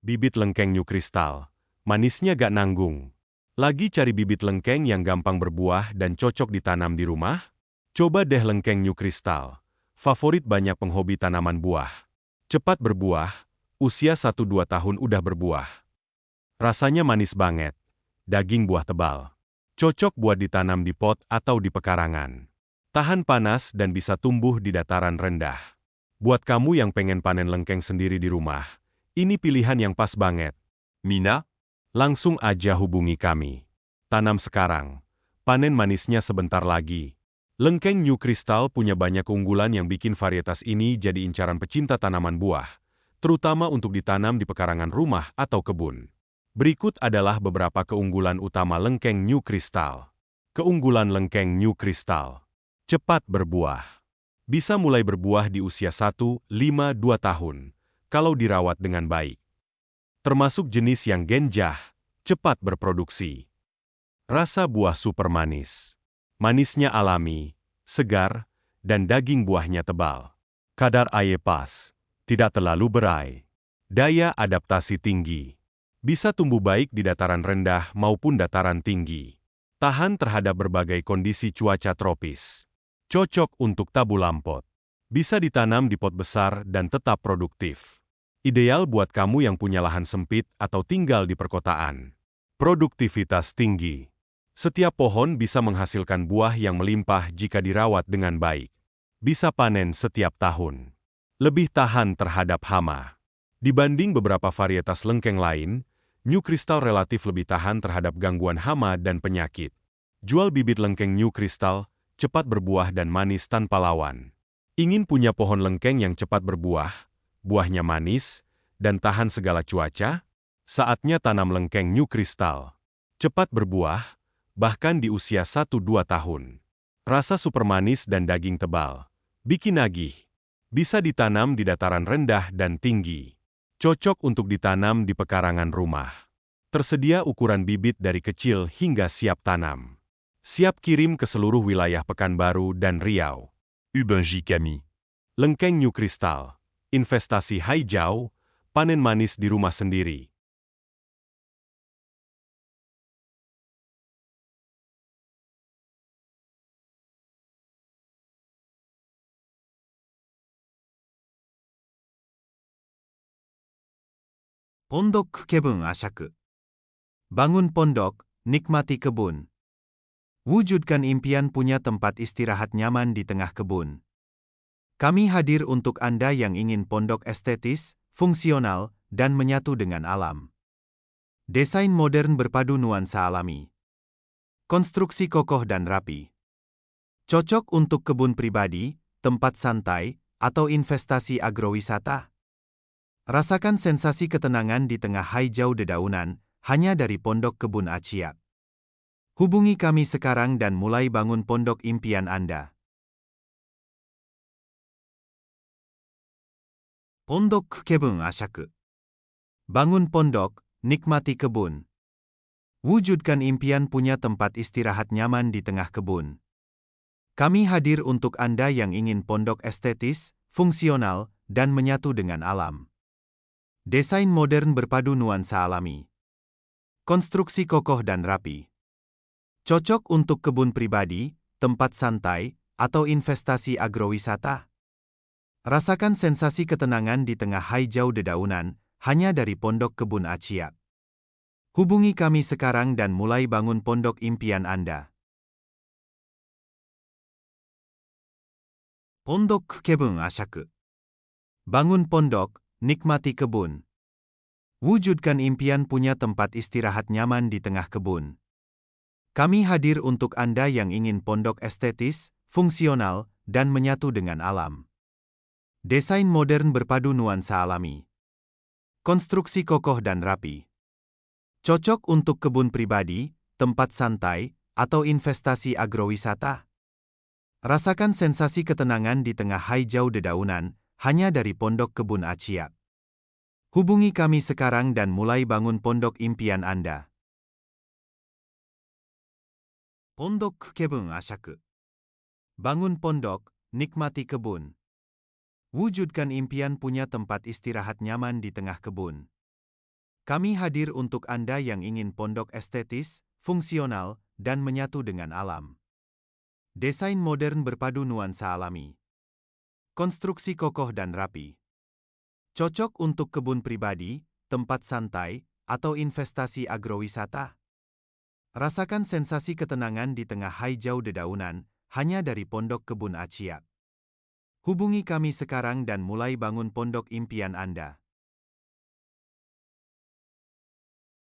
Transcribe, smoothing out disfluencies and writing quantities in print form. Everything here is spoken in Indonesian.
Bibit lengkeng New Crystal. Manisnya gak nanggung. Lagi cari bibit lengkeng yang gampang berbuah dan cocok ditanam di rumah? Coba deh lengkeng New Crystal. Favorit banyak penghobi tanaman buah. Cepat berbuah, usia 1-2 tahun udah berbuah. Rasanya manis banget. Daging buah tebal. Cocok buat ditanam di pot atau di pekarangan. Tahan panas dan bisa tumbuh di dataran rendah. Buat kamu yang pengen panen lengkeng sendiri di rumah, ini pilihan yang pas banget. Mina, langsung aja hubungi kami. Tanam sekarang, panen manisnya sebentar lagi. Lengkeng New Crystal punya banyak keunggulan yang bikin varietas ini jadi incaran pecinta tanaman buah, terutama untuk ditanam di pekarangan rumah atau kebun. Berikut adalah beberapa keunggulan utama lengkeng New Crystal. Keunggulan lengkeng New Crystal. Cepat berbuah. Bisa mulai berbuah di usia 1-5-2 tahun, kalau dirawat dengan baik. Termasuk jenis yang genjah, cepat berproduksi. Rasa buah super manis. Manisnya alami, segar, dan daging buahnya tebal. Kadar air pas, tidak terlalu berai. Daya adaptasi tinggi. Bisa tumbuh baik di dataran rendah maupun dataran tinggi. Tahan terhadap berbagai kondisi cuaca tropis. Cocok untuk tabu lampot. Bisa ditanam di pot besar dan tetap produktif. Ideal buat kamu yang punya lahan sempit atau tinggal di perkotaan. Produktivitas tinggi. Setiap pohon bisa menghasilkan buah yang melimpah jika dirawat dengan baik. Bisa panen setiap tahun. Lebih tahan terhadap hama. Dibanding beberapa varietas lengkeng lain, New Crystal relatif lebih tahan terhadap gangguan hama dan penyakit. Jual bibit lengkeng New Crystal, cepat berbuah dan manis tanpa lawan. Ingin punya pohon lengkeng yang cepat berbuah, buahnya manis, dan tahan segala cuaca? Saatnya tanam lengkeng New Crystal. Cepat berbuah, bahkan di usia 1-2 tahun. Rasa super manis dan daging tebal. Bikin nagih. Bisa ditanam di dataran rendah dan tinggi. Cocok untuk ditanam di pekarangan rumah. Tersedia ukuran bibit dari kecil hingga siap tanam. Siap kirim ke seluruh wilayah Pekanbaru dan Riau. Ubenji kami. Lengkeng New Crystal. Investasi hijau, panen manis di rumah sendiri. Pondok Kebun Asyak. Bangun pondok, nikmati kebun. Wujudkan impian punya tempat istirahat nyaman di tengah kebun. Kami hadir untuk Anda yang ingin pondok estetis, fungsional, dan menyatu dengan alam. Desain modern berpadu nuansa alami. Konstruksi kokoh dan rapi. Cocok untuk kebun pribadi, tempat santai, atau investasi agrowisata. Rasakan sensasi ketenangan di tengah hijau dedaunan, hanya dari Pondok Kebun Aciak. Hubungi kami sekarang dan mulai bangun pondok impian Anda. Pondok Kebun Asyak. Bangun pondok, nikmati kebun. Wujudkan impian punya tempat istirahat nyaman di tengah kebun. Kami hadir untuk Anda yang ingin pondok estetis, fungsional, dan menyatu dengan alam. Desain modern berpadu nuansa alami. Konstruksi kokoh dan rapi. Cocok untuk kebun pribadi, tempat santai, atau investasi agrowisata. Rasakan sensasi ketenangan di tengah hijau dedaunan, hanya dari Pondok Kebun Aciak. Hubungi kami sekarang dan mulai bangun pondok impian Anda. Pondok Kebun Asyak. Bangun pondok, nikmati kebun. Wujudkan impian punya tempat istirahat nyaman di tengah kebun. Kami hadir untuk Anda yang ingin pondok estetis, fungsional, dan menyatu dengan alam. Desain modern berpadu nuansa alami. Konstruksi kokoh dan rapi. Cocok untuk kebun pribadi, tempat santai, atau investasi agrowisata. Rasakan sensasi ketenangan di tengah hijau dedaunan, hanya dari Pondok Kebun Aciak. Hubungi kami sekarang dan mulai bangun pondok impian Anda. Pondok Kebun Asyak. Bangun pondok, nikmati kebun. Wujudkan impian punya tempat istirahat nyaman di tengah kebun. Kami hadir untuk Anda yang ingin pondok estetis, fungsional, dan menyatu dengan alam. Desain modern berpadu nuansa alami. Konstruksi kokoh dan rapi. Cocok untuk kebun pribadi, tempat santai, atau investasi agrowisata. Rasakan sensasi ketenangan di tengah hijau dedaunan, hanya dari Pondok Kebun Aciak. Hubungi kami sekarang dan mulai bangun pondok impian Anda.